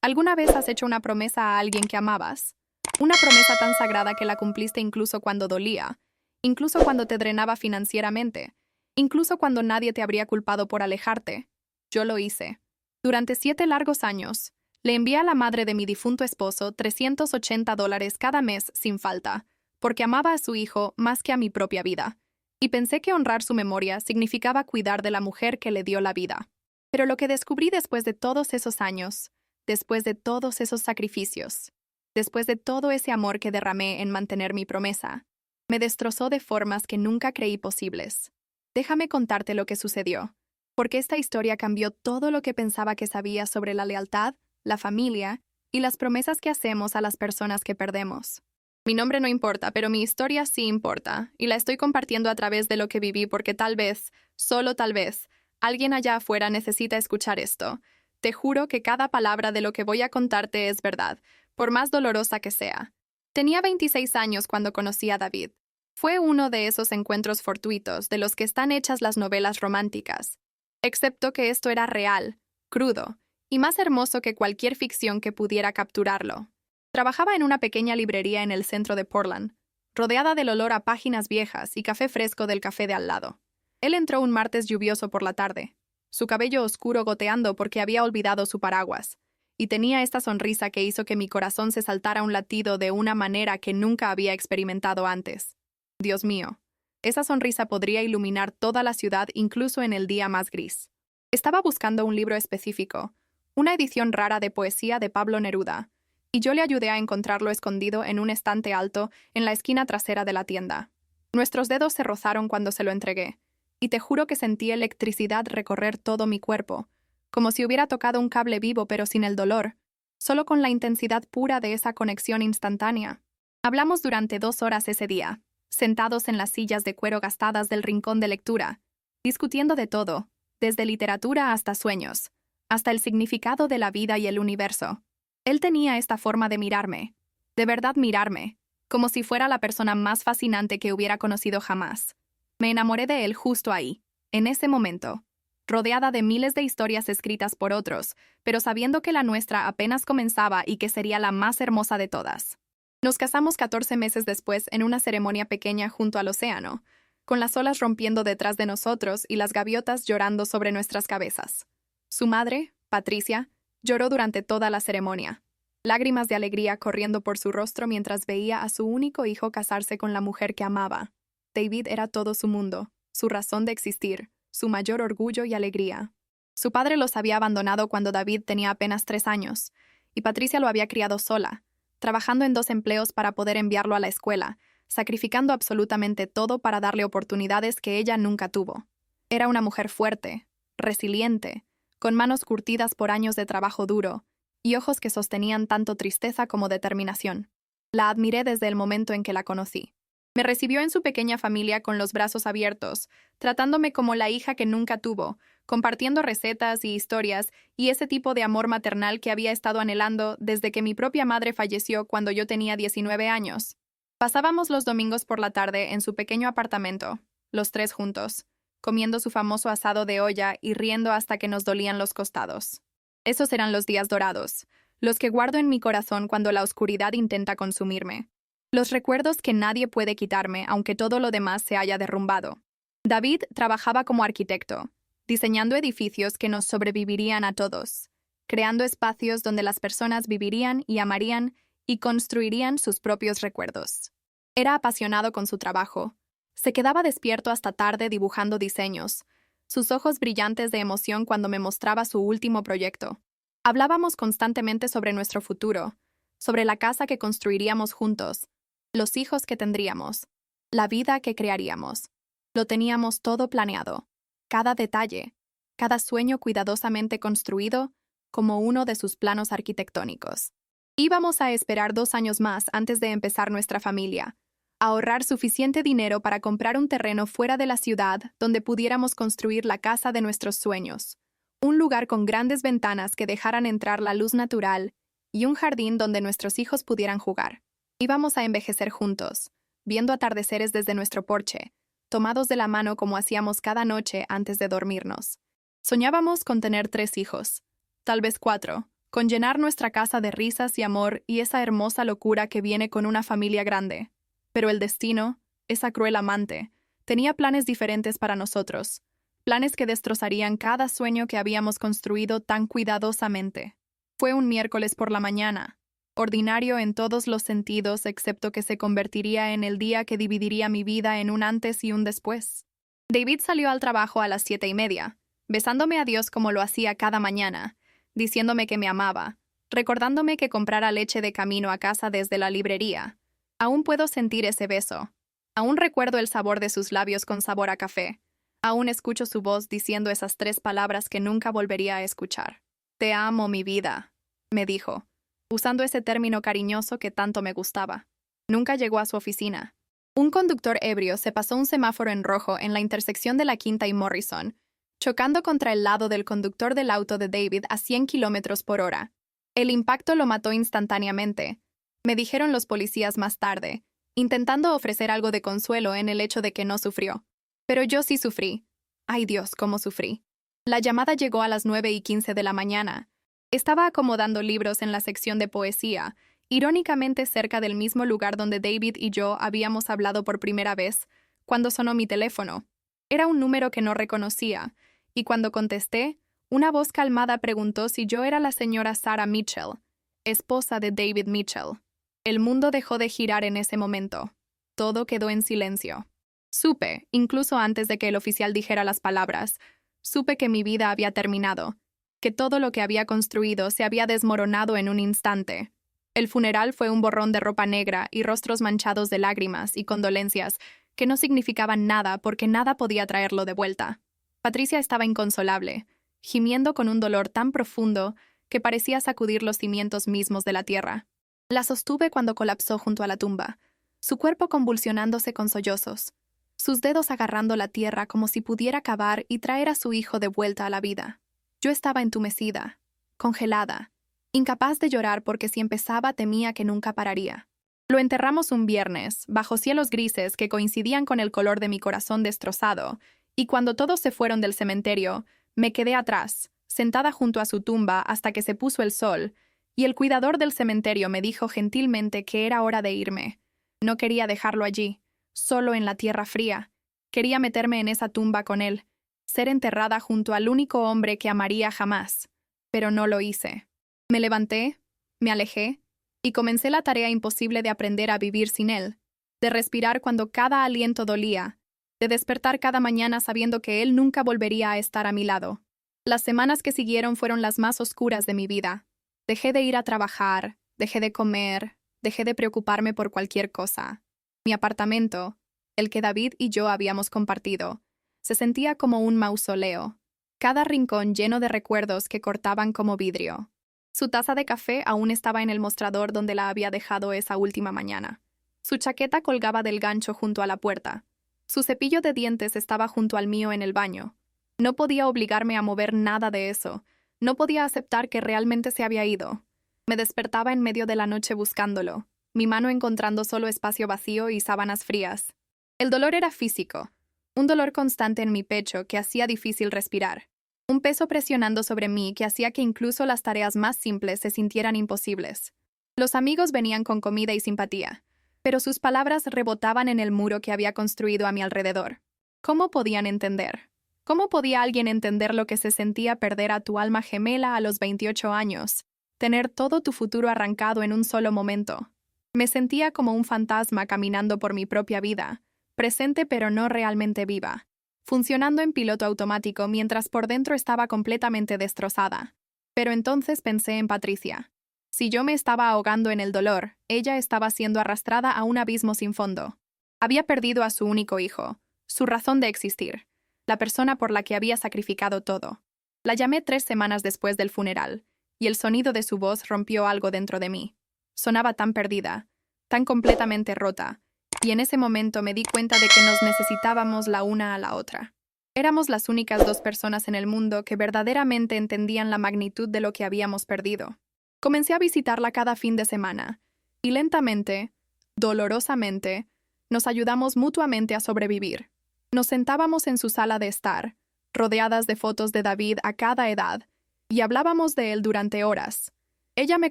¿Alguna vez has hecho una promesa a alguien que amabas? Una promesa tan sagrada que la cumpliste incluso cuando dolía, incluso cuando te drenaba financieramente, incluso cuando nadie te habría culpado por alejarte. Yo lo hice. Durante 7 largos años, le envié a la madre de mi difunto esposo $380 cada mes sin falta, porque amaba a su hijo más que a mi propia vida, y pensé que honrar su memoria significaba cuidar de la mujer que le dio la vida. Pero lo que descubrí después de todos esos años, después de todos esos sacrificios, después de todo ese amor que derramé en mantener mi promesa, me destrozó de formas que nunca creí posibles. Déjame contarte lo que sucedió, porque esta historia cambió todo lo que pensaba que sabía sobre la lealtad, la familia y las promesas que hacemos a las personas que perdemos. Mi nombre no importa, pero mi historia sí importa, y la estoy compartiendo a través de lo que viví porque tal vez, solo tal vez, alguien allá afuera necesita escuchar esto. Te juro que cada palabra de lo que voy a contarte es verdad, por más dolorosa que sea. Tenía 26 años cuando conocí a David. Fue uno de esos encuentros fortuitos de los que están hechas las novelas románticas, excepto que esto era real, crudo, y más hermoso que cualquier ficción que pudiera capturarlo. Trabajaba en una pequeña librería en el centro de Portland, rodeada del olor a páginas viejas y café fresco del café de al lado. Él entró un martes lluvioso por la tarde, su cabello oscuro goteando porque había olvidado su paraguas, y tenía esta sonrisa que hizo que mi corazón se saltara un latido de una manera que nunca había experimentado antes. Dios mío, esa sonrisa podría iluminar toda la ciudad incluso en el día más gris. Estaba buscando un libro específico, una edición rara de poesía de Pablo Neruda, y yo le ayudé a encontrarlo escondido en un estante alto en la esquina trasera de la tienda. Nuestros dedos se rozaron cuando se lo entregué, y te juro que sentí electricidad recorrer todo mi cuerpo, como si hubiera tocado un cable vivo pero sin el dolor, solo con la intensidad pura de esa conexión instantánea. Hablamos durante 2 horas ese día, sentados en las sillas de cuero gastadas del rincón de lectura, discutiendo de todo, desde literatura hasta sueños, hasta el significado de la vida y el universo. Él tenía esta forma de mirarme, de verdad mirarme, como si fuera la persona más fascinante que hubiera conocido jamás. Me enamoré de él justo ahí, en ese momento, rodeada de miles de historias escritas por otros, pero sabiendo que la nuestra apenas comenzaba y que sería la más hermosa de todas. Nos casamos 14 meses después en una ceremonia pequeña junto al océano, con las olas rompiendo detrás de nosotros y las gaviotas llorando sobre nuestras cabezas. Su madre, Patricia, lloró durante toda la ceremonia, lágrimas de alegría corriendo por su rostro mientras veía a su único hijo casarse con la mujer que amaba. David era todo su mundo, su razón de existir, su mayor orgullo y alegría. Su padre los había abandonado cuando David tenía apenas 3 años, y Patricia lo había criado sola, trabajando en 2 empleos para poder enviarlo a la escuela, sacrificando absolutamente todo para darle oportunidades que ella nunca tuvo. Era una mujer fuerte, resiliente, con manos curtidas por años de trabajo duro, y ojos que sostenían tanto tristeza como determinación. La admiré desde el momento en que la conocí. Me recibió en su pequeña familia con los brazos abiertos, tratándome como la hija que nunca tuvo, compartiendo recetas y historias y ese tipo de amor maternal que había estado anhelando desde que mi propia madre falleció cuando yo tenía 19 años. Pasábamos los domingos por la tarde en su pequeño apartamento, los 3 juntos, comiendo su famoso asado de olla y riendo hasta que nos dolían los costados. Esos eran los días dorados, los que guardo en mi corazón cuando la oscuridad intenta consumirme. Los recuerdos que nadie puede quitarme, aunque todo lo demás se haya derrumbado. David trabajaba como arquitecto, diseñando edificios que nos sobrevivirían a todos, creando espacios donde las personas vivirían y amarían y construirían sus propios recuerdos. Era apasionado con su trabajo. Se quedaba despierto hasta tarde dibujando diseños, sus ojos brillantes de emoción cuando me mostraba su último proyecto. Hablábamos constantemente sobre nuestro futuro, sobre la casa que construiríamos juntos, los hijos que tendríamos, la vida que crearíamos. Lo teníamos todo planeado, cada detalle, cada sueño cuidadosamente construido como uno de sus planos arquitectónicos. Íbamos a esperar 2 años más antes de empezar nuestra familia, a ahorrar suficiente dinero para comprar un terreno fuera de la ciudad donde pudiéramos construir la casa de nuestros sueños, un lugar con grandes ventanas que dejaran entrar la luz natural y un jardín donde nuestros hijos pudieran jugar. Íbamos a envejecer juntos, viendo atardeceres desde nuestro porche, tomados de la mano como hacíamos cada noche antes de dormirnos. Soñábamos con tener 3 hijos, tal vez 4, con llenar nuestra casa de risas y amor y esa hermosa locura que viene con una familia grande. Pero el destino, esa cruel amante, tenía planes diferentes para nosotros, planes que destrozarían cada sueño que habíamos construido tan cuidadosamente. Fue un miércoles por la mañana, ordinario en todos los sentidos excepto que se convertiría en el día que dividiría mi vida en un antes y un después. David salió al trabajo a las 7:30, besándome a Dios como lo hacía cada mañana, diciéndome que me amaba, recordándome que comprara leche de camino a casa desde la librería. Aún puedo sentir ese beso. Aún recuerdo el sabor de sus labios con sabor a café. Aún escucho su voz diciendo esas 3 palabras que nunca volvería a escuchar. Te amo, mi vida, me dijo, usando ese término cariñoso que tanto me gustaba. Nunca llegó a su oficina. Un conductor ebrio se pasó un semáforo en rojo en la intersección de la Quinta y Morrison, chocando contra el lado del conductor del auto de David a 100 kilómetros por hora. El impacto lo mató instantáneamente, me dijeron los policías más tarde, intentando ofrecer algo de consuelo en el hecho de que no sufrió. Pero yo sí sufrí. Ay Dios, cómo sufrí. La llamada llegó a las 9:15 de la mañana. Estaba acomodando libros en la sección de poesía, irónicamente cerca del mismo lugar donde David y yo habíamos hablado por primera vez, cuando sonó mi teléfono. Era un número que no reconocía, y cuando contesté, una voz calmada preguntó si yo era la señora Sarah Mitchell, esposa de David Mitchell. El mundo dejó de girar en ese momento. Todo quedó en silencio. Supe, incluso antes de que el oficial dijera las palabras, supe que mi vida había terminado, que todo lo que había construido se había desmoronado en un instante. El funeral fue un borrón de ropa negra y rostros manchados de lágrimas y condolencias que no significaban nada porque nada podía traerlo de vuelta. Patricia estaba inconsolable, gimiendo con un dolor tan profundo que parecía sacudir los cimientos mismos de la tierra. La sostuve cuando colapsó junto a la tumba, su cuerpo convulsionándose con sollozos, sus dedos agarrando la tierra como si pudiera cavar y traer a su hijo de vuelta a la vida. Yo estaba entumecida, congelada, incapaz de llorar porque si empezaba temía que nunca pararía. Lo enterramos un viernes, bajo cielos grises que coincidían con el color de mi corazón destrozado, y cuando todos se fueron del cementerio, me quedé atrás, sentada junto a su tumba hasta que se puso el sol, y el cuidador del cementerio me dijo gentilmente que era hora de irme. No quería dejarlo allí, solo en la tierra fría. Quería meterme en esa tumba con él, ser enterrada junto al único hombre que amaría jamás. Pero no lo hice. Me levanté, me alejé, y comencé la tarea imposible de aprender a vivir sin él, de respirar cuando cada aliento dolía, de despertar cada mañana sabiendo que él nunca volvería a estar a mi lado. Las semanas que siguieron fueron las más oscuras de mi vida. Dejé de ir a trabajar, dejé de comer, dejé de preocuparme por cualquier cosa. Mi apartamento, el que David y yo habíamos compartido, se sentía como un mausoleo, cada rincón lleno de recuerdos que cortaban como vidrio. Su taza de café aún estaba en el mostrador donde la había dejado esa última mañana. Su chaqueta colgaba del gancho junto a la puerta. Su cepillo de dientes estaba junto al mío en el baño. No podía obligarme a mover nada de eso. No podía aceptar que realmente se había ido. Me despertaba en medio de la noche buscándolo, mi mano encontrando solo espacio vacío y sábanas frías. El dolor era físico, un dolor constante en mi pecho que hacía difícil respirar. Un peso presionando sobre mí que hacía que incluso las tareas más simples se sintieran imposibles. Los amigos venían con comida y simpatía, pero sus palabras rebotaban en el muro que había construido a mi alrededor. ¿Cómo podían entender? ¿Cómo podía alguien entender lo que se sentía perder a tu alma gemela a los 28 años? Tener todo tu futuro arrancado en un solo momento. Me sentía como un fantasma caminando por mi propia vida, presente pero no realmente viva, funcionando en piloto automático mientras por dentro estaba completamente destrozada. Pero entonces pensé en Patricia. Si yo me estaba ahogando en el dolor, ella estaba siendo arrastrada a un abismo sin fondo. Había perdido a su único hijo, su razón de existir, la persona por la que había sacrificado todo. La llamé 3 semanas después del funeral, y el sonido de su voz rompió algo dentro de mí. Sonaba tan perdida, tan completamente rota, y en ese momento me di cuenta de que nos necesitábamos la una a la otra. Éramos las únicas 2 personas en el mundo que verdaderamente entendían la magnitud de lo que habíamos perdido. Comencé a visitarla cada fin de semana, y lentamente, dolorosamente, nos ayudamos mutuamente a sobrevivir. Nos sentábamos en su sala de estar, rodeadas de fotos de David a cada edad, y hablábamos de él durante horas, Ella me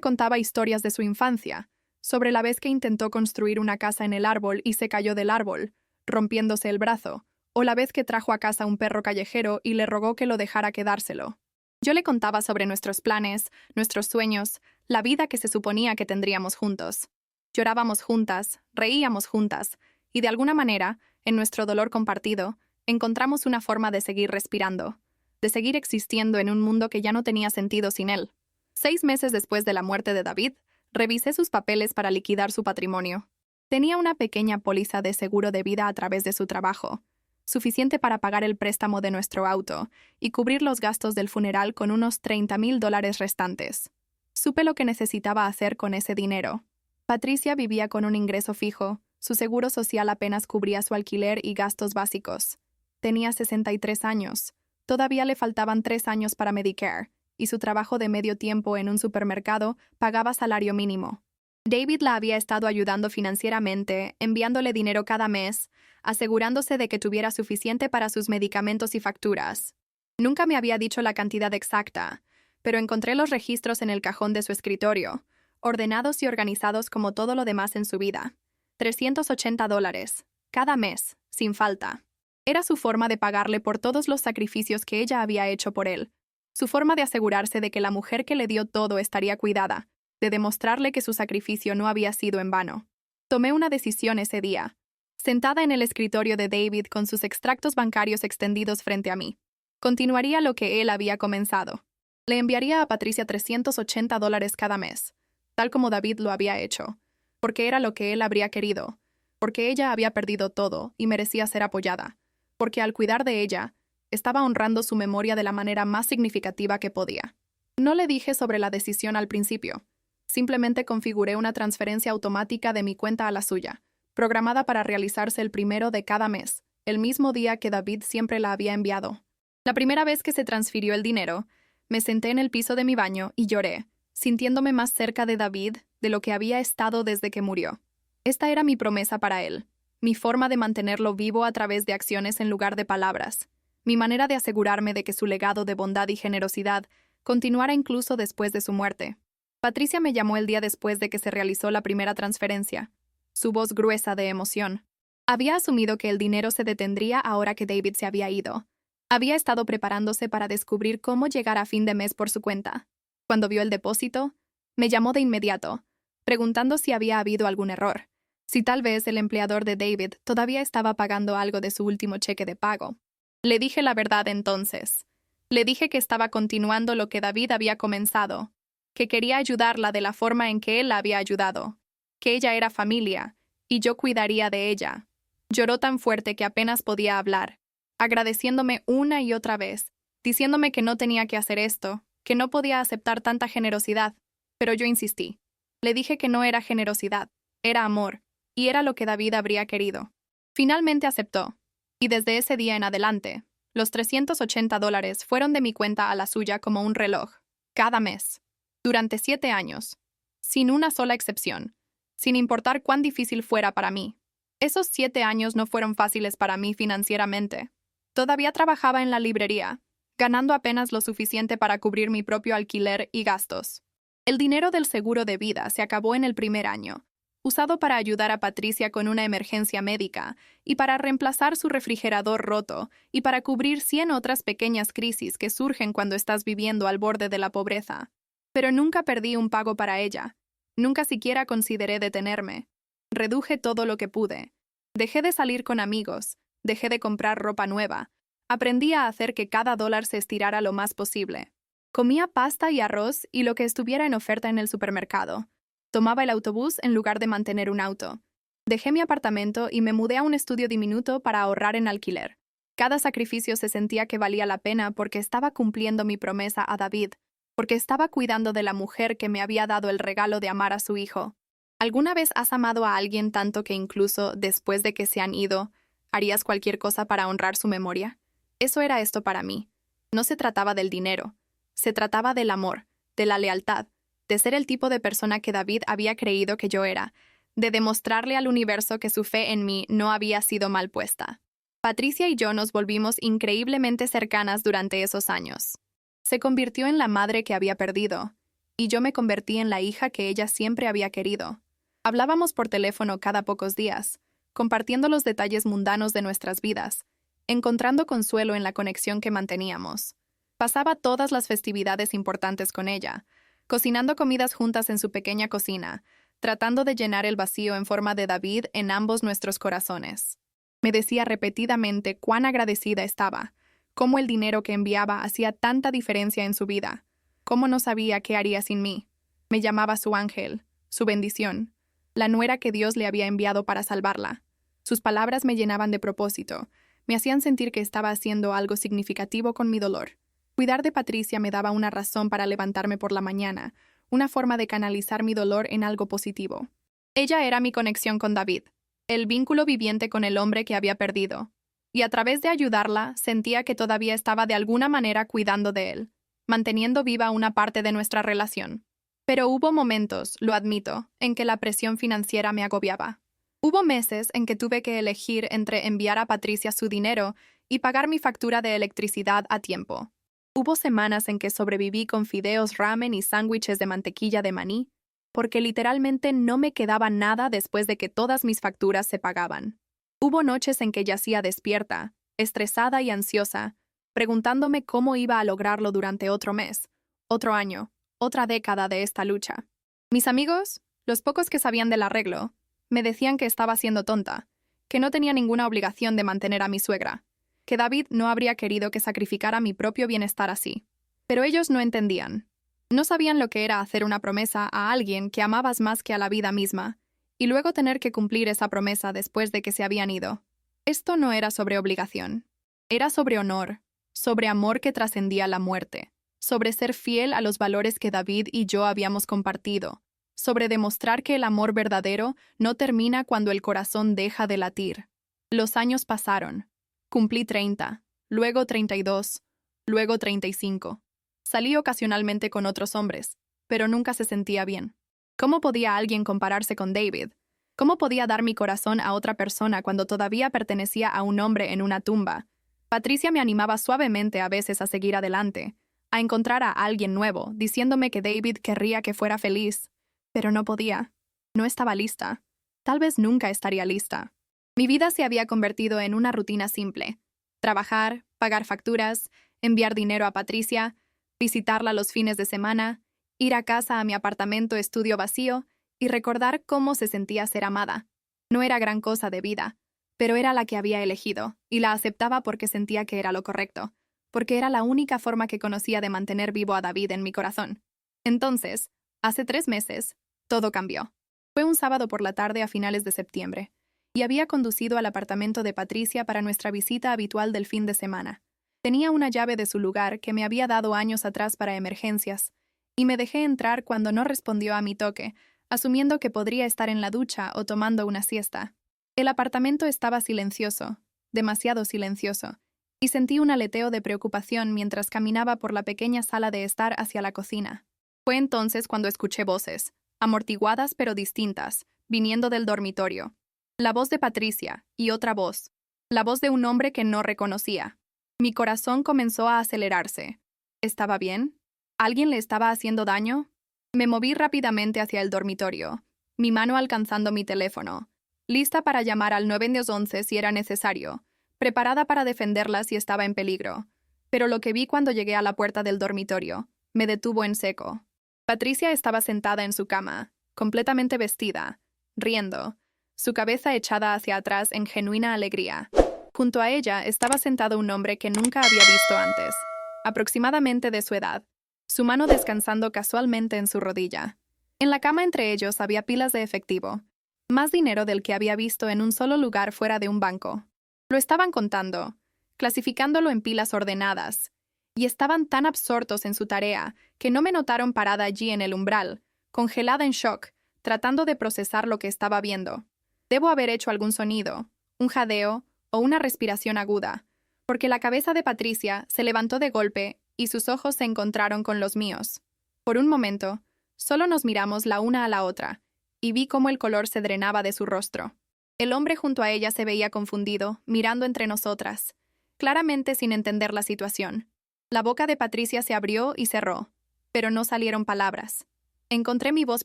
contaba historias de su infancia, sobre la vez que intentó construir una casa en el árbol y se cayó del árbol, rompiéndose el brazo, o la vez que trajo a casa un perro callejero y le rogó que lo dejara quedárselo. Yo le contaba sobre nuestros planes, nuestros sueños, la vida que se suponía que tendríamos juntos. Llorábamos juntas, reíamos juntas, y de alguna manera, en nuestro dolor compartido, encontramos una forma de seguir respirando, de seguir existiendo en un mundo que ya no tenía sentido sin él. 6 meses después de la muerte de David, revisé sus papeles para liquidar su patrimonio. Tenía una pequeña póliza de seguro de vida a través de su trabajo, suficiente para pagar el préstamo de nuestro auto y cubrir los gastos del funeral con unos $30,000 restantes. Supe lo que necesitaba hacer con ese dinero. Patricia vivía con un ingreso fijo, su seguro social apenas cubría su alquiler y gastos básicos. Tenía 63 años, todavía le faltaban 3 años para Medicare, y su trabajo de medio tiempo en un supermercado pagaba salario mínimo. David la había estado ayudando financieramente, enviándole dinero cada mes, asegurándose de que tuviera suficiente para sus medicamentos y facturas. Nunca me había dicho la cantidad exacta, pero encontré los registros en el cajón de su escritorio, ordenados y organizados como todo lo demás en su vida. $380, cada mes, sin falta. Era su forma de pagarle por todos los sacrificios que ella había hecho por él, su forma de asegurarse de que la mujer que le dio todo estaría cuidada, de demostrarle que su sacrificio no había sido en vano. Tomé una decisión ese día, sentada en el escritorio de David con sus extractos bancarios extendidos frente a mí. Continuaría lo que él había comenzado. Le enviaría a Patricia $380 cada mes, tal como David lo había hecho, porque era lo que él habría querido, porque ella había perdido todo y merecía ser apoyada, porque al cuidar de ella, estaba honrando su memoria de la manera más significativa que podía. No le dije sobre la decisión al principio. Simplemente configuré una transferencia automática de mi cuenta a la suya, programada para realizarse el primero de cada mes, el mismo día que David siempre la había enviado. La primera vez que se transfirió el dinero, me senté en el piso de mi baño y lloré, sintiéndome más cerca de David de lo que había estado desde que murió. Esta era mi promesa para él, mi forma de mantenerlo vivo a través de acciones en lugar de palabras, mi manera de asegurarme de que su legado de bondad y generosidad continuara incluso después de su muerte. Patricia me llamó el día después de que se realizó la primera transferencia, su voz gruesa de emoción. Había asumido que el dinero se detendría ahora que David se había ido. Había estado preparándose para descubrir cómo llegar a fin de mes por su cuenta. Cuando vio el depósito, me llamó de inmediato, preguntando si había habido algún error, si tal vez el empleador de David todavía estaba pagando algo de su último cheque de pago. Le dije la verdad entonces. Le dije que estaba continuando lo que David había comenzado, que quería ayudarla de la forma en que él la había ayudado, que ella era familia, y yo cuidaría de ella. Lloró tan fuerte que apenas podía hablar, agradeciéndome una y otra vez, diciéndome que no tenía que hacer esto, que no podía aceptar tanta generosidad, pero yo insistí. Le dije que no era generosidad, era amor, y era lo que David habría querido. Finalmente aceptó, y desde ese día en adelante, los $380 fueron de mi cuenta a la suya como un reloj, cada mes, durante 7 años, sin una sola excepción, sin importar cuán difícil fuera para mí. Esos 7 años no fueron fáciles para mí financieramente. Todavía trabajaba en la librería, ganando apenas lo suficiente para cubrir mi propio alquiler y gastos. El dinero del seguro de vida se acabó en el primer año, usado para ayudar a Patricia con una emergencia médica y para reemplazar su refrigerador roto y para cubrir 100 otras pequeñas crisis que surgen cuando estás viviendo al borde de la pobreza. Pero nunca perdí un pago para ella. Nunca siquiera consideré detenerme. Reduje todo lo que pude. Dejé de salir con amigos, dejé de comprar ropa nueva. Aprendí a hacer que cada dólar se estirara lo más posible. Comía pasta y arroz y lo que estuviera en oferta en el supermercado. Tomaba el autobús en lugar de mantener un auto. Dejé mi apartamento y me mudé a un estudio diminuto para ahorrar en alquiler. Cada sacrificio se sentía que valía la pena porque estaba cumpliendo mi promesa a David, porque estaba cuidando de la mujer que me había dado el regalo de amar a su hijo. ¿Alguna vez has amado a alguien tanto que incluso después de que se han ido, harías cualquier cosa para honrar su memoria? Eso era esto para mí. No se trataba del dinero. Se trataba del amor, de la lealtad, de ser el tipo de persona que David había creído que yo era, de demostrarle al universo que su fe en mí no había sido mal puesta. Patricia y yo nos volvimos increíblemente cercanas durante esos años. Se convirtió en la madre que había perdido, y yo me convertí en la hija que ella siempre había querido. Hablábamos por teléfono cada pocos días, compartiendo los detalles mundanos de nuestras vidas, encontrando consuelo en la conexión que manteníamos. Pasaba todas las festividades importantes con ella, cocinando comidas juntas en su pequeña cocina, tratando de llenar el vacío en forma de David en ambos nuestros corazones. Me decía repetidamente cuán agradecida estaba, cómo el dinero que enviaba hacía tanta diferencia en su vida, cómo no sabía qué haría sin mí. Me llamaba su ángel, su bendición, la nuera que Dios le había enviado para salvarla. Sus palabras me llenaban de propósito, me hacían sentir que estaba haciendo algo significativo con mi dolor. Cuidar de Patricia me daba una razón para levantarme por la mañana, una forma de canalizar mi dolor en algo positivo. Ella era mi conexión con David, el vínculo viviente con el hombre que había perdido, y a través de ayudarla sentía que todavía estaba de alguna manera cuidando de él, manteniendo viva una parte de nuestra relación. Pero hubo momentos, lo admito, en que la presión financiera me agobiaba. Hubo meses en que tuve que elegir entre enviar a Patricia su dinero y pagar mi factura de electricidad a tiempo. Hubo semanas en que sobreviví con fideos, ramen y sándwiches de mantequilla de maní, porque literalmente no me quedaba nada después de que todas mis facturas se pagaban. Hubo noches en que yacía despierta, estresada y ansiosa, preguntándome cómo iba a lograrlo durante otro mes, otro año, otra década de esta lucha. Mis amigos, los pocos que sabían del arreglo, me decían que estaba siendo tonta, que no tenía ninguna obligación de mantener a mi suegra, que David no habría querido que sacrificara mi propio bienestar así. Pero ellos no entendían. No sabían lo que era hacer una promesa a alguien que amabas más que a la vida misma, y luego tener que cumplir esa promesa después de que se habían ido. Esto no era sobre obligación. Era sobre honor, sobre amor que trascendía la muerte, sobre ser fiel a los valores que David y yo habíamos compartido, sobre demostrar que el amor verdadero no termina cuando el corazón deja de latir. Los años pasaron. Cumplí 30, luego 32, luego 35. Salí ocasionalmente con otros hombres, pero nunca se sentía bien. ¿Cómo podía alguien compararse con David? ¿Cómo podía dar mi corazón a otra persona cuando todavía pertenecía a un hombre en una tumba? Patricia me animaba suavemente a veces a seguir adelante, a encontrar a alguien nuevo, diciéndome que David querría que fuera feliz. Pero no podía. No estaba lista. Tal vez nunca estaría lista. Mi vida se había convertido en una rutina simple. Trabajar, pagar facturas, enviar dinero a Patricia, visitarla los fines de semana, ir a casa a mi apartamento estudio vacío y recordar cómo se sentía ser amada. No era gran cosa de vida, pero era la que había elegido, y la aceptaba porque sentía que era lo correcto, porque era la única forma que conocía de mantener vivo a David en mi corazón. Entonces, hace 3 meses, todo cambió. Fue un sábado por la tarde a finales de septiembre, y había conducido al apartamento de Patricia para nuestra visita habitual del fin de semana. Tenía una llave de su lugar que me había dado años atrás para emergencias, y me dejé entrar cuando no respondió a mi toque, asumiendo que podría estar en la ducha o tomando una siesta. El apartamento estaba silencioso, demasiado silencioso, y sentí un aleteo de preocupación mientras caminaba por la pequeña sala de estar hacia la cocina. Fue entonces cuando escuché voces, amortiguadas pero distintas, viniendo del dormitorio. La voz de Patricia y otra voz, la voz de un hombre que no reconocía. Mi corazón comenzó a acelerarse. ¿Estaba bien? ¿Alguien le estaba haciendo daño? Me moví rápidamente hacia el dormitorio, mi mano alcanzando mi teléfono, lista para llamar al 911 si era necesario, preparada para defenderla si estaba en peligro. Pero lo que vi cuando llegué a la puerta del dormitorio me detuvo en seco. Patricia estaba sentada en su cama, completamente vestida, riendo, su cabeza echada hacia atrás en genuina alegría. Junto a ella estaba sentado un hombre que nunca había visto antes, aproximadamente de su edad, su mano descansando casualmente en su rodilla. En la cama entre ellos había pilas de efectivo, más dinero del que había visto en un solo lugar fuera de un banco. Lo estaban contando, clasificándolo en pilas ordenadas, y estaban tan absortos en su tarea que no me notaron parada allí en el umbral, congelada en shock, tratando de procesar lo que estaba viendo. Debo haber hecho algún sonido, un jadeo o una respiración aguda, porque la cabeza de Patricia se levantó de golpe y sus ojos se encontraron con los míos. Por un momento, solo nos miramos la una a la otra, y vi cómo el color se drenaba de su rostro. El hombre junto a ella se veía confundido, mirando entre nosotras, claramente sin entender la situación. La boca de Patricia se abrió y cerró, pero no salieron palabras. Encontré mi voz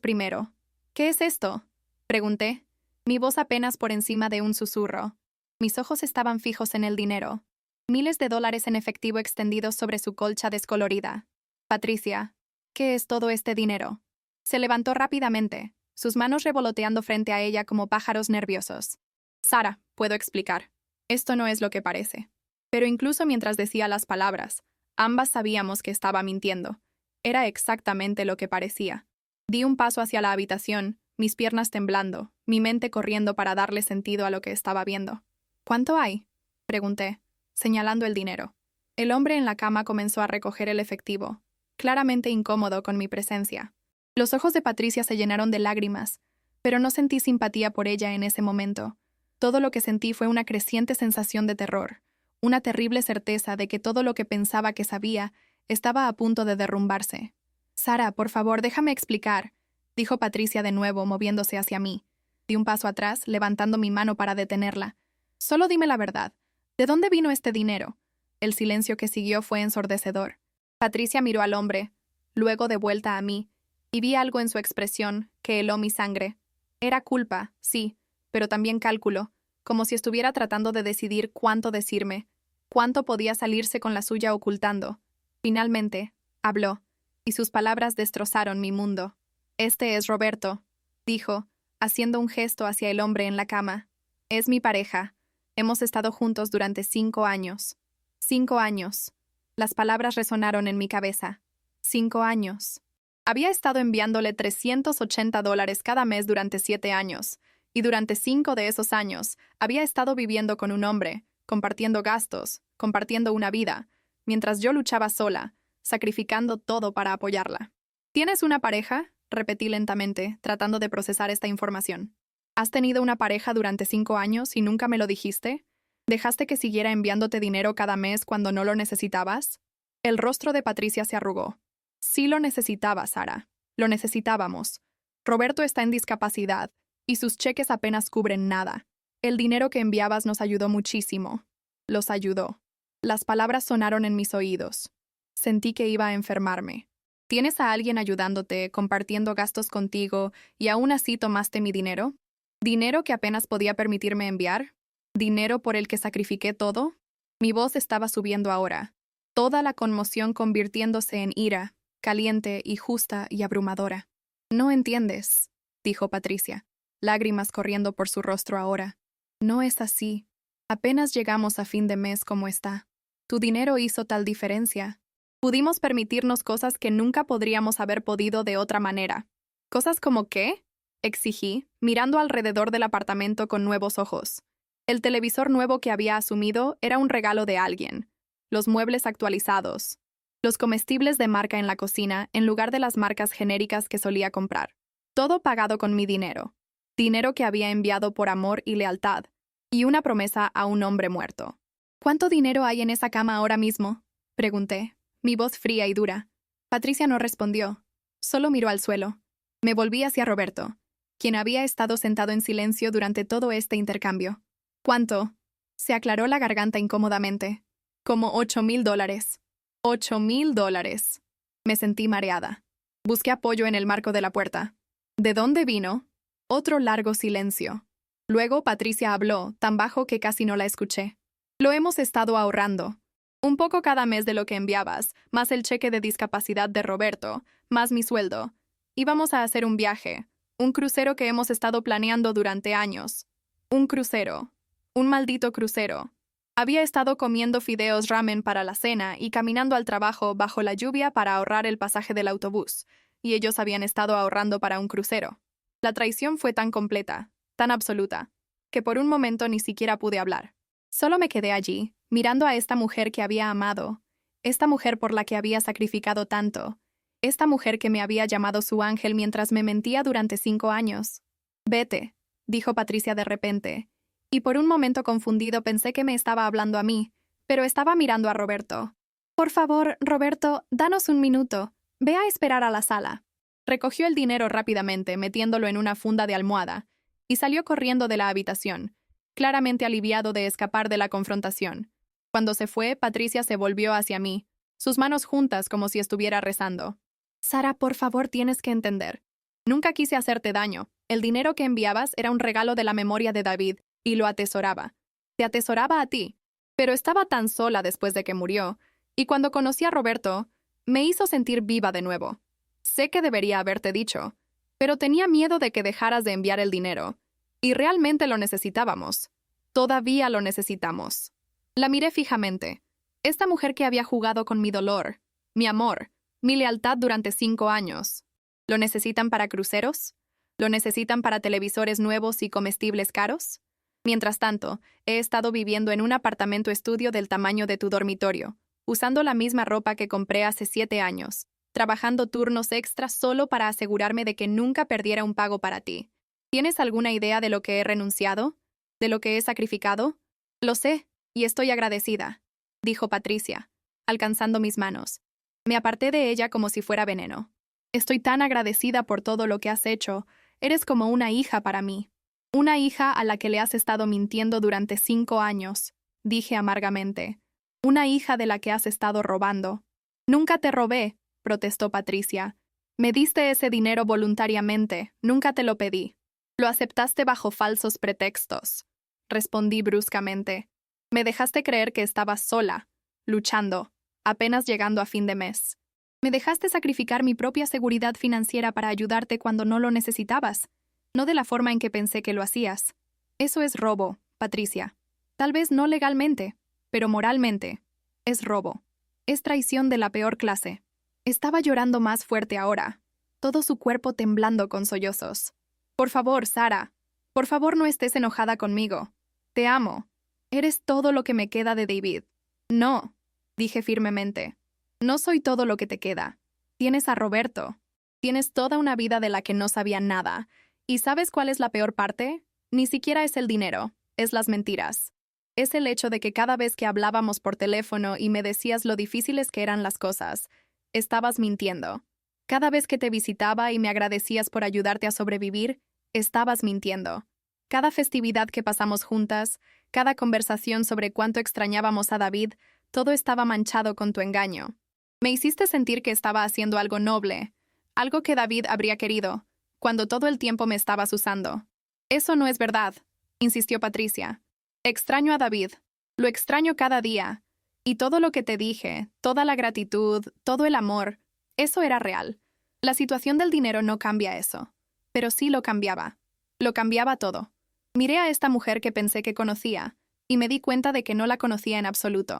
primero. ¿Qué es esto? Pregunté. Mi voz apenas por encima de un susurro. Mis ojos estaban fijos en el dinero. Miles de dólares en efectivo extendidos sobre su colcha descolorida. Patricia, ¿qué es todo este dinero? Se levantó rápidamente, sus manos revoloteando frente a ella como pájaros nerviosos. Sara, puedo explicar. Esto no es lo que parece. Pero incluso mientras decía las palabras, ambas sabíamos que estaba mintiendo. Era exactamente lo que parecía. Di un paso hacia la habitación, mis piernas temblando, mi mente corriendo para darle sentido a lo que estaba viendo. ¿Cuánto hay? Pregunté, señalando el dinero. El hombre en la cama comenzó a recoger el efectivo, claramente incómodo con mi presencia. Los ojos de Patricia se llenaron de lágrimas, pero no sentí simpatía por ella en ese momento. Todo lo que sentí fue una creciente sensación de terror, una terrible certeza de que todo lo que pensaba que sabía estaba a punto de derrumbarse. Sara, por favor, déjame explicar, dijo Patricia de nuevo, moviéndose hacia mí. Di un paso atrás, levantando mi mano para detenerla. Solo dime la verdad. ¿De dónde vino este dinero? El silencio que siguió fue ensordecedor. Patricia miró al hombre, luego de vuelta a mí, y vi algo en su expresión que heló mi sangre. Era culpa, sí, pero también cálculo, como si estuviera tratando de decidir cuánto decirme, cuánto podía salirse con la suya ocultando. Finalmente, habló, y sus palabras destrozaron mi mundo. Este es Roberto, dijo, haciendo un gesto hacia el hombre en la cama. Es mi pareja. Hemos estado juntos durante 5 años. 5 años. Las palabras resonaron en mi cabeza. 5 años. Había estado enviándole $380 cada mes durante 7 años, y durante 5 de esos años había estado viviendo con un hombre, compartiendo gastos, compartiendo una vida, mientras yo luchaba sola, sacrificando todo para apoyarla. ¿Tienes una pareja? Repetí lentamente, tratando de procesar esta información. ¿Has tenido una pareja durante 5 años y nunca me lo dijiste? ¿Dejaste que siguiera enviándote dinero cada mes cuando no lo necesitabas? El rostro de Patricia se arrugó. Sí lo necesitaba, Sara. Lo necesitábamos. Roberto está en discapacidad, y sus cheques apenas cubren nada. El dinero que enviabas nos ayudó muchísimo. Los ayudó. Las palabras sonaron en mis oídos. Sentí que iba a enfermarme. ¿Tienes a alguien ayudándote, compartiendo gastos contigo, y aún así tomaste mi dinero? ¿Dinero que apenas podía permitirme enviar? ¿Dinero por el que sacrifiqué todo? Mi voz estaba subiendo ahora, toda la conmoción convirtiéndose en ira, caliente y justa y abrumadora. No entiendes, dijo Patricia, lágrimas corriendo por su rostro ahora. No es así. Apenas llegamos a fin de mes como está. Tu dinero hizo tal diferencia. Pudimos permitirnos cosas que nunca podríamos haber podido de otra manera. ¿Cosas como qué? Exigí, mirando alrededor del apartamento con nuevos ojos. El televisor nuevo que había asumido era un regalo de alguien. Los muebles actualizados. Los comestibles de marca en la cocina en lugar de las marcas genéricas que solía comprar. Todo pagado con mi dinero. Dinero que había enviado por amor y lealtad. Y una promesa a un hombre muerto. ¿Cuánto dinero hay en esa cama ahora mismo? Pregunté, mi voz fría y dura. Patricia no respondió. Solo miró al suelo. Me volví hacia Roberto, quien había estado sentado en silencio durante todo este intercambio. ¿Cuánto? Se aclaró la garganta incómodamente. Como $8,000. $8,000. Me sentí mareada. Busqué apoyo en el marco de la puerta. ¿De dónde vino? Otro largo silencio. Luego Patricia habló, tan bajo que casi no la escuché. Lo hemos estado ahorrando. Un poco cada mes de lo que enviabas, más el cheque de discapacidad de Roberto, más mi sueldo. Íbamos a hacer un viaje, un crucero que hemos estado planeando durante años. Un crucero. Un maldito crucero. Había estado comiendo fideos ramen para la cena y caminando al trabajo bajo la lluvia para ahorrar el pasaje del autobús, y ellos habían estado ahorrando para un crucero. La traición fue tan completa, tan absoluta, que por un momento ni siquiera pude hablar. Solo me quedé allí, mirando a esta mujer que había amado, esta mujer por la que había sacrificado tanto, esta mujer que me había llamado su ángel mientras me mentía durante 5 años. Vete, dijo Patricia de repente, y por un momento confundido pensé que me estaba hablando a mí, pero estaba mirando a Roberto. Por favor, Roberto, danos un minuto. Ve a esperar a la sala. Recogió el dinero rápidamente, metiéndolo en una funda de almohada, y salió corriendo de la habitación, claramente aliviado de escapar de la confrontación. Cuando se fue, Patricia se volvió hacia mí, sus manos juntas como si estuviera rezando. Sara, por favor, tienes que entender. Nunca quise hacerte daño. El dinero que enviabas era un regalo de la memoria de David, y lo atesoraba. Te atesoraba a ti. Pero estaba tan sola después de que murió, y cuando conocí a Roberto, me hizo sentir viva de nuevo. Sé que debería haberte dicho, pero tenía miedo de que dejaras de enviar el dinero. Y realmente lo necesitábamos. Todavía lo necesitamos. La miré fijamente. Esta mujer que había jugado con mi dolor, mi amor, mi lealtad durante 5 años. ¿Lo necesitan para cruceros? ¿Lo necesitan para televisores nuevos y comestibles caros? Mientras tanto, he estado viviendo en un apartamento estudio del tamaño de tu dormitorio, usando la misma ropa que compré hace 7 años, trabajando turnos extras solo para asegurarme de que nunca perdiera un pago para ti. ¿Tienes alguna idea de lo que he renunciado? ¿De lo que he sacrificado? Lo sé, y estoy agradecida, dijo Patricia, alcanzando mis manos. Me aparté de ella como si fuera veneno. Estoy tan agradecida por todo lo que has hecho. Eres como una hija para mí. Una hija a la que le has estado mintiendo durante 5 años, dije amargamente. Una hija de la que has estado robando. Nunca te robé, protestó Patricia. Me diste ese dinero voluntariamente, nunca te lo pedí. Lo aceptaste bajo falsos pretextos, respondí bruscamente. Me dejaste creer que estabas sola, luchando, apenas llegando a fin de mes. Me dejaste sacrificar mi propia seguridad financiera para ayudarte cuando no lo necesitabas. No de la forma en que pensé que lo hacías. Eso es robo, Patricia. Tal vez no legalmente, pero moralmente. Es robo. Es traición de la peor clase. Estaba llorando más fuerte ahora, todo su cuerpo temblando con sollozos. Por favor, Sara. Por favor, no estés enojada conmigo. Te amo. Eres todo lo que me queda de David. No, dije firmemente. No soy todo lo que te queda. Tienes a Roberto. Tienes toda una vida de la que no sabía nada. ¿Y sabes cuál es la peor parte? Ni siquiera es el dinero, es las mentiras. Es el hecho de que cada vez que hablábamos por teléfono y me decías lo difíciles que eran las cosas, estabas mintiendo. Cada vez que te visitaba y me agradecías por ayudarte a sobrevivir, estabas mintiendo. Cada festividad que pasamos juntas, cada conversación sobre cuánto extrañábamos a David, todo estaba manchado con tu engaño. Me hiciste sentir que estaba haciendo algo noble, algo que David habría querido, cuando todo el tiempo me estabas usando. Eso no es verdad, insistió Patricia. Extraño a David. Lo extraño cada día. Y todo lo que te dije, toda la gratitud, todo el amor, eso era real. La situación del dinero no cambia eso. Pero sí lo cambiaba. Lo cambiaba todo. Miré a esta mujer que pensé que conocía, y me di cuenta de que no la conocía en absoluto.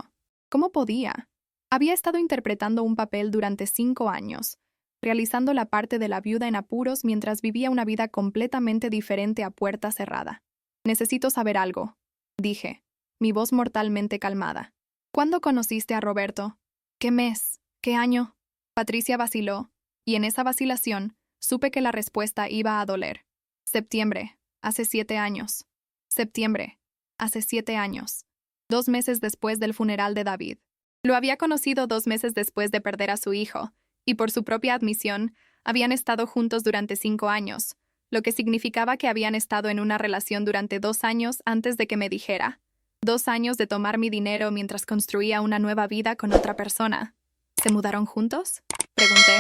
¿Cómo podía? Había estado interpretando un papel durante 5 años, realizando la parte de la viuda en apuros mientras vivía una vida completamente diferente a puerta cerrada. Necesito saber algo, dije, mi voz mortalmente calmada. ¿Cuándo conociste a Roberto? ¿Qué mes? ¿Qué año? Patricia vaciló, y en esa vacilación supe que la respuesta iba a doler. Septiembre, hace 7 años. Septiembre, hace 7 años. 2 meses después del funeral de David. Lo había conocido 2 meses después de perder a su hijo, y por su propia admisión, habían estado juntos durante 5 años, lo que significaba que habían estado en una relación durante 2 años antes de que me dijera. 2 años de tomar mi dinero mientras construía una nueva vida con otra persona. ¿Se mudaron juntos? Pregunté.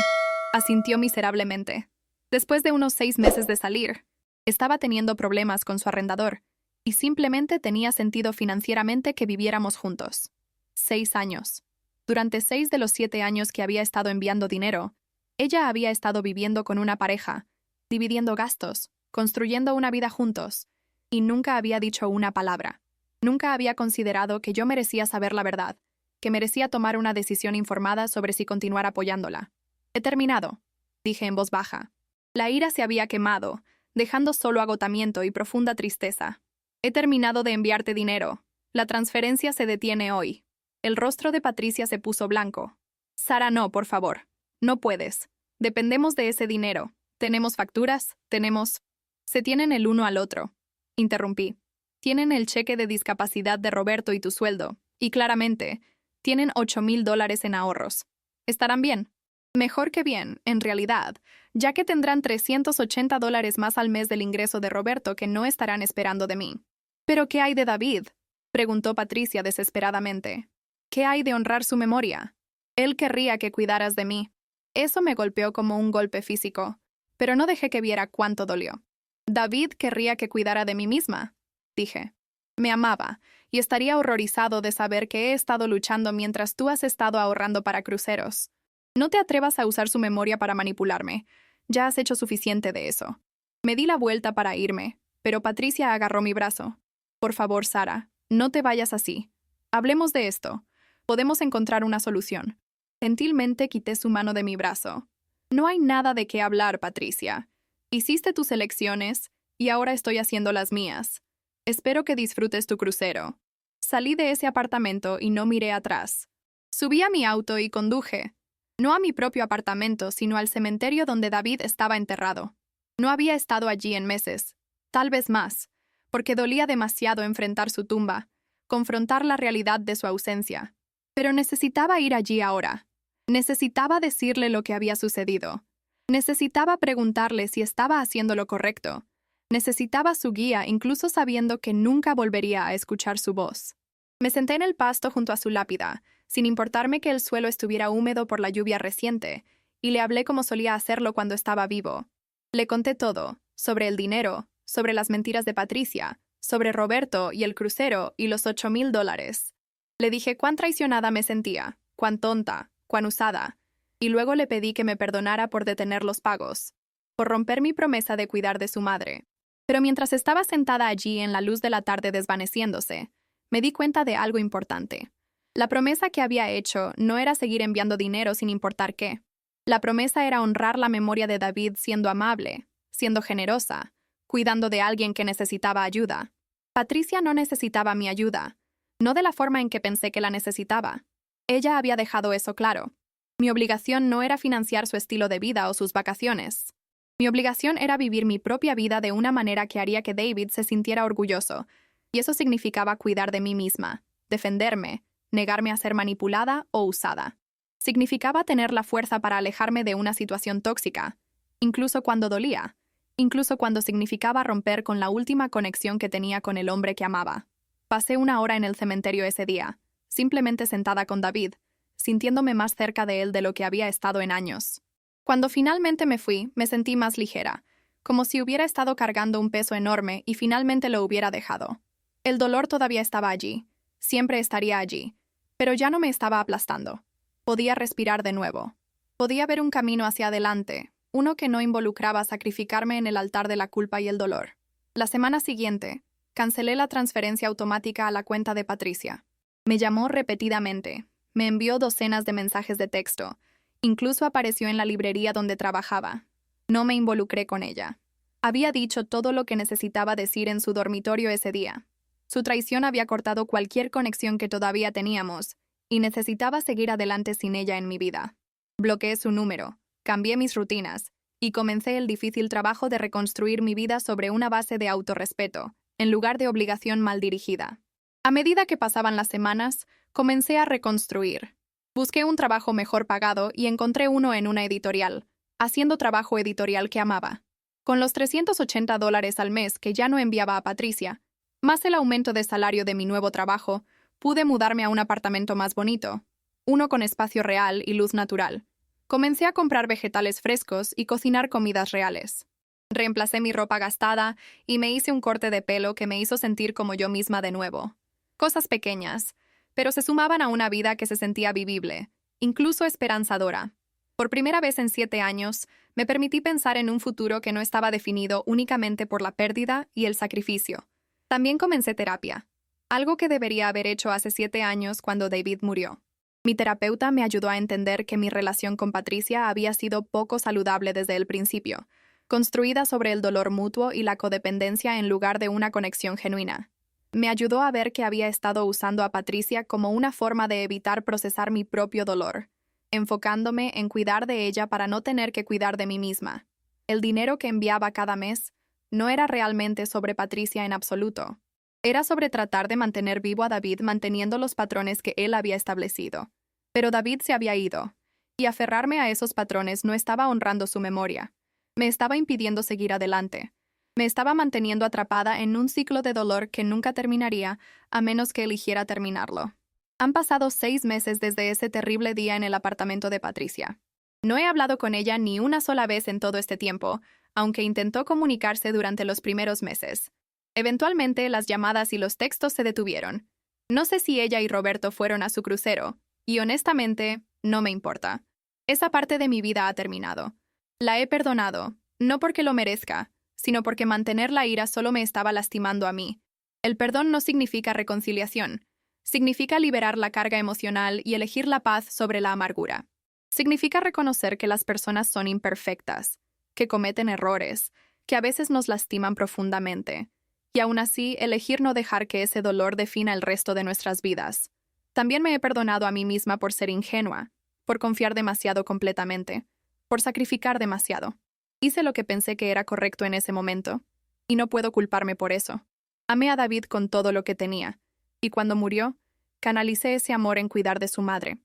Asintió miserablemente. Después de unos 6 meses de salir, estaba teniendo problemas con su arrendador, y simplemente tenía sentido financieramente que viviéramos juntos. 6 años. Durante 6 de los 7 años que había estado enviando dinero, ella había estado viviendo con una pareja, dividiendo gastos, construyendo una vida juntos, y nunca había dicho una palabra. Nunca había considerado que yo merecía saber la verdad, que merecía tomar una decisión informada sobre si continuar apoyándola. He terminado, dije en voz baja. La ira se había quemado, dejando solo agotamiento y profunda tristeza. He terminado de enviarte dinero. La transferencia se detiene hoy. El rostro de Patricia se puso blanco. Sara, no, por favor. No puedes. Dependemos de ese dinero. Tenemos facturas, tenemos... Se tienen el uno al otro. Interrumpí. Tienen el cheque de discapacidad de Roberto y tu sueldo, y claramente, tienen $8,000 en ahorros. ¿Estarán bien? Mejor que bien, en realidad, ya que tendrán $380 más al mes del ingreso de Roberto que no estarán esperando de mí. ¿Pero qué hay de David?, preguntó Patricia desesperadamente. ¿Qué hay de honrar su memoria? Él querría que cuidaras de mí. Eso me golpeó como un golpe físico, pero no dejé que viera cuánto dolió. David querría que cuidara de mí misma, dije. Me amaba, y estaría horrorizado de saber que he estado luchando mientras tú has estado ahorrando para cruceros. No te atrevas a usar su memoria para manipularme. Ya has hecho suficiente de eso. Me di la vuelta para irme, pero Patricia agarró mi brazo. Por favor, Sara, no te vayas así. Hablemos de esto. Podemos encontrar una solución. Gentilmente quité su mano de mi brazo. No hay nada de qué hablar, Patricia. Hiciste tus elecciones, y ahora estoy haciendo las mías. Espero que disfrutes tu crucero. Salí de ese apartamento y no miré atrás. Subí a mi auto y conduje. No a mi propio apartamento, sino al cementerio donde David estaba enterrado. No había estado allí en meses, tal vez más, porque dolía demasiado enfrentar su tumba, confrontar la realidad de su ausencia. Pero necesitaba ir allí ahora. Necesitaba decirle lo que había sucedido. Necesitaba preguntarle si estaba haciendo lo correcto. Necesitaba su guía, incluso sabiendo que nunca volvería a escuchar su voz. Me senté en el pasto junto a su lápida, sin importarme que el suelo estuviera húmedo por la lluvia reciente, y le hablé como solía hacerlo cuando estaba vivo. Le conté todo, sobre el dinero, sobre las mentiras de Patricia, sobre Roberto y el crucero y los $8,000. Le dije cuán traicionada me sentía, cuán tonta, cuán usada, y luego le pedí que me perdonara por detener los pagos, por romper mi promesa de cuidar de su madre. Pero mientras estaba sentada allí en la luz de la tarde desvaneciéndose, me di cuenta de algo importante. La promesa que había hecho no era seguir enviando dinero sin importar qué. La promesa era honrar la memoria de David siendo amable, siendo generosa, cuidando de alguien que necesitaba ayuda. Patricia no necesitaba mi ayuda, no de la forma en que pensé que la necesitaba. Ella había dejado eso claro. Mi obligación no era financiar su estilo de vida o sus vacaciones. Mi obligación era vivir mi propia vida de una manera que haría que David se sintiera orgulloso, y eso significaba cuidar de mí misma, defenderme, negarme a ser manipulada o usada. Significaba tener la fuerza para alejarme de una situación tóxica, incluso cuando dolía, incluso cuando significaba romper con la última conexión que tenía con el hombre que amaba. Pasé una hora en el cementerio ese día, simplemente sentada con David, sintiéndome más cerca de él de lo que había estado en años. Cuando finalmente me fui, me sentí más ligera, como si hubiera estado cargando un peso enorme y finalmente lo hubiera dejado. El dolor todavía estaba allí, siempre estaría allí, pero ya no me estaba aplastando. Podía respirar de nuevo. Podía ver un camino hacia adelante, uno que no involucraba sacrificarme en el altar de la culpa y el dolor. La semana siguiente, cancelé la transferencia automática a la cuenta de Patricia. Me llamó repetidamente, me envió docenas de mensajes de texto, incluso apareció en la librería donde trabajaba. No me involucré con ella. Había dicho todo lo que necesitaba decir en su dormitorio ese día. Su traición había cortado cualquier conexión que todavía teníamos, y necesitaba seguir adelante sin ella en mi vida. Bloqueé su número, cambié mis rutinas, y comencé el difícil trabajo de reconstruir mi vida sobre una base de autorrespeto, en lugar de obligación mal dirigida. A medida que pasaban las semanas, comencé a reconstruir. Busqué un trabajo mejor pagado y encontré uno en una editorial, haciendo trabajo editorial que amaba. Con los $380 al mes que ya no enviaba a Patricia, más el aumento de salario de mi nuevo trabajo, pude mudarme a un apartamento más bonito, uno con espacio real y luz natural. Comencé a comprar vegetales frescos y cocinar comidas reales. Reemplacé mi ropa gastada y me hice un corte de pelo que me hizo sentir como yo misma de nuevo. Cosas pequeñas, pero se sumaban a una vida que se sentía vivible, incluso esperanzadora. Por primera vez en 7 años, me permití pensar en un futuro que no estaba definido únicamente por la pérdida y el sacrificio. También comencé terapia, algo que debería haber hecho hace 7 años cuando David murió. Mi terapeuta me ayudó a entender que mi relación con Patricia había sido poco saludable desde el principio, construida sobre el dolor mutuo y la codependencia en lugar de una conexión genuina. Me ayudó a ver que había estado usando a Patricia como una forma de evitar procesar mi propio dolor, enfocándome en cuidar de ella para no tener que cuidar de mí misma. El dinero que enviaba cada mes no era realmente sobre Patricia en absoluto. Era sobre tratar de mantener vivo a David manteniendo los patrones que él había establecido. Pero David se había ido, y aferrarme a esos patrones no estaba honrando su memoria. Me estaba impidiendo seguir adelante. Me estaba manteniendo atrapada en un ciclo de dolor que nunca terminaría a menos que eligiera terminarlo. Han pasado 6 meses desde ese terrible día en el apartamento de Patricia. No he hablado con ella ni una sola vez en todo este tiempo, aunque intentó comunicarse durante los primeros meses. Eventualmente, las llamadas y los textos se detuvieron. No sé si ella y Roberto fueron a su crucero, y honestamente, no me importa. Esa parte de mi vida ha terminado. La he perdonado, no porque lo merezca, sino porque mantener la ira solo me estaba lastimando a mí. El perdón no significa reconciliación. Significa liberar la carga emocional y elegir la paz sobre la amargura. Significa reconocer que las personas son imperfectas, que cometen errores, que a veces nos lastiman profundamente, y aún así elegir no dejar que ese dolor defina el resto de nuestras vidas. También me he perdonado a mí misma por ser ingenua, por confiar demasiado completamente, por sacrificar demasiado. Hice lo que pensé que era correcto en ese momento, y no puedo culparme por eso. Amé a David con todo lo que tenía, y cuando murió, canalicé ese amor en cuidar de su madre.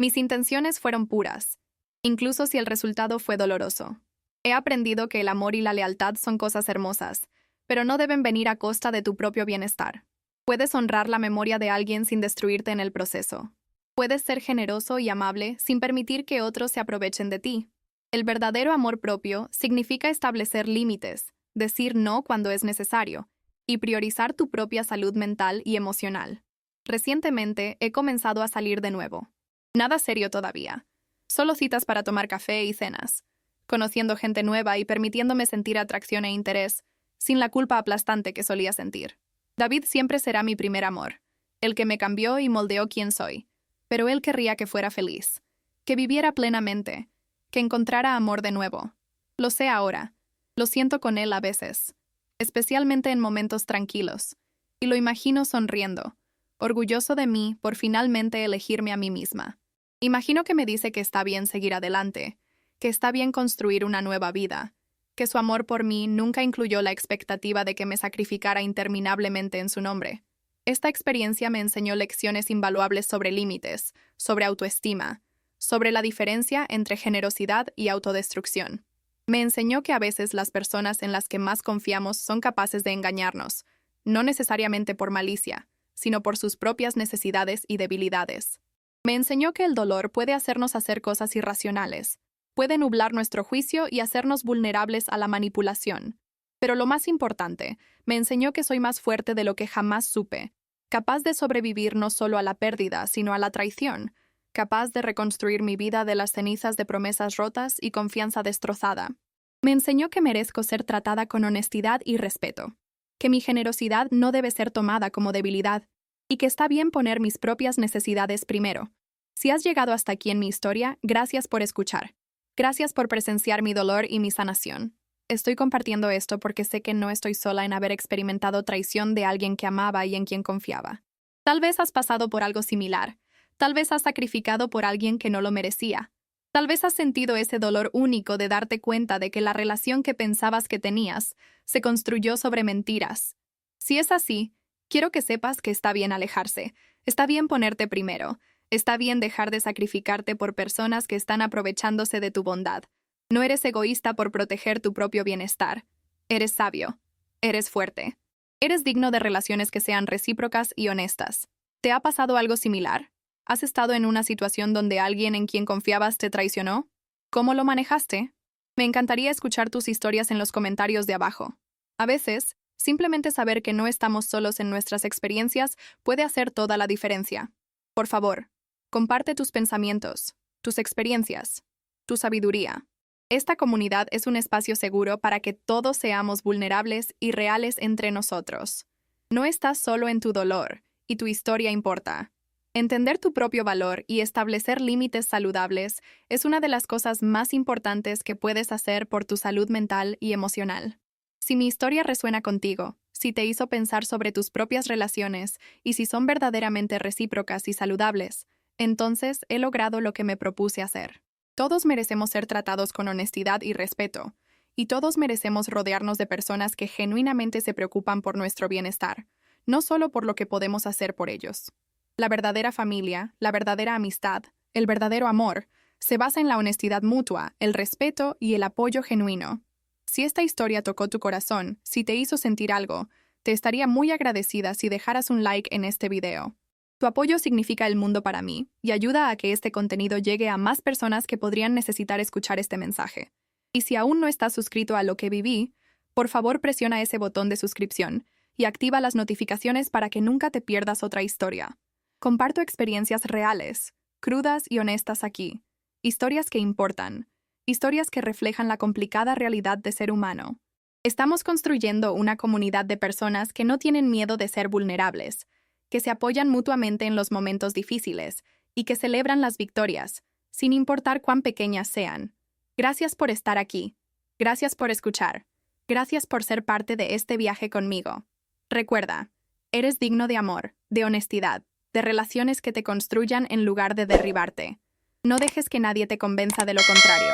Mis intenciones fueron puras, incluso si el resultado fue doloroso. He aprendido que el amor y la lealtad son cosas hermosas, pero no deben venir a costa de tu propio bienestar. Puedes honrar la memoria de alguien sin destruirte en el proceso. Puedes ser generoso y amable sin permitir que otros se aprovechen de ti. El verdadero amor propio significa establecer límites, decir no cuando es necesario, y priorizar tu propia salud mental y emocional. Recientemente he comenzado a salir de nuevo. Nada serio todavía. Solo citas para tomar café y cenas. Conociendo gente nueva y permitiéndome sentir atracción e interés, sin la culpa aplastante que solía sentir. David siempre será mi primer amor, el que me cambió y moldeó quién soy, pero él querría que fuera feliz, que viviera plenamente, que encontrara amor de nuevo. Lo sé ahora, lo siento con él a veces, especialmente en momentos tranquilos, y lo imagino sonriendo, orgulloso de mí por finalmente elegirme a mí misma. Imagino que me dice que está bien seguir adelante, que está bien construir una nueva vida, que su amor por mí nunca incluyó la expectativa de que me sacrificara interminablemente en su nombre. Esta experiencia me enseñó lecciones invaluables sobre límites, sobre autoestima, sobre la diferencia entre generosidad y autodestrucción. Me enseñó que a veces las personas en las que más confiamos son capaces de engañarnos, no necesariamente por malicia, sino por sus propias necesidades y debilidades. Me enseñó que el dolor puede hacernos hacer cosas irracionales, puede nublar nuestro juicio y hacernos vulnerables a la manipulación. Pero lo más importante, me enseñó que soy más fuerte de lo que jamás supe, capaz de sobrevivir no solo a la pérdida, sino a la traición, capaz de reconstruir mi vida de las cenizas de promesas rotas y confianza destrozada. Me enseñó que merezco ser tratada con honestidad y respeto, que mi generosidad no debe ser tomada como debilidad, y que está bien poner mis propias necesidades primero. Si has llegado hasta aquí en mi historia, gracias por escuchar. Gracias por presenciar mi dolor y mi sanación. Estoy compartiendo esto porque sé que no estoy sola en haber experimentado traición de alguien que amaba y en quien confiaba. Tal vez has pasado por algo similar. Tal vez has sacrificado por alguien que no lo merecía. Tal vez has sentido ese dolor único de darte cuenta de que la relación que pensabas que tenías se construyó sobre mentiras. Si es así, quiero que sepas que está bien alejarse, está bien ponerte primero, está bien dejar de sacrificarte por personas que están aprovechándose de tu bondad. No eres egoísta por proteger tu propio bienestar. Eres sabio. Eres fuerte. Eres digno de relaciones que sean recíprocas y honestas. ¿Te ha pasado algo similar? ¿Has estado en una situación donde alguien en quien confiabas te traicionó? ¿Cómo lo manejaste? Me encantaría escuchar tus historias en los comentarios de abajo. A veces, simplemente saber que no estamos solos en nuestras experiencias puede hacer toda la diferencia. Por favor, comparte tus pensamientos, tus experiencias, tu sabiduría. Esta comunidad es un espacio seguro para que todos seamos vulnerables y reales entre nosotros. No estás solo en tu dolor, y tu historia importa. Entender tu propio valor y establecer límites saludables es una de las cosas más importantes que puedes hacer por tu salud mental y emocional. Si mi historia resuena contigo, si te hizo pensar sobre tus propias relaciones y si son verdaderamente recíprocas y saludables, entonces he logrado lo que me propuse hacer. Todos merecemos ser tratados con honestidad y respeto, y todos merecemos rodearnos de personas que genuinamente se preocupan por nuestro bienestar, no solo por lo que podemos hacer por ellos. La verdadera familia, la verdadera amistad, el verdadero amor, se basa en la honestidad mutua, el respeto y el apoyo genuino. Si esta historia tocó tu corazón, si te hizo sentir algo, te estaría muy agradecida si dejaras un like en este video. Tu apoyo significa el mundo para mí y ayuda a que este contenido llegue a más personas que podrían necesitar escuchar este mensaje. Y si aún no estás suscrito a Lo que viví, por favor presiona ese botón de suscripción y activa las notificaciones para que nunca te pierdas otra historia. Comparto experiencias reales, crudas y honestas aquí. Historias que importan. Historias que reflejan la complicada realidad de ser humano. Estamos construyendo una comunidad de personas que no tienen miedo de ser vulnerables, que se apoyan mutuamente en los momentos difíciles y que celebran las victorias, sin importar cuán pequeñas sean. Gracias por estar aquí. Gracias por escuchar. Gracias por ser parte de este viaje conmigo. Recuerda, eres digno de amor, de honestidad, de relaciones que te construyan en lugar de derribarte. No dejes que nadie te convenza de lo contrario.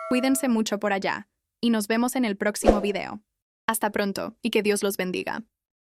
Cuídense mucho por allá, y nos vemos en el próximo video. Hasta pronto, y que Dios los bendiga.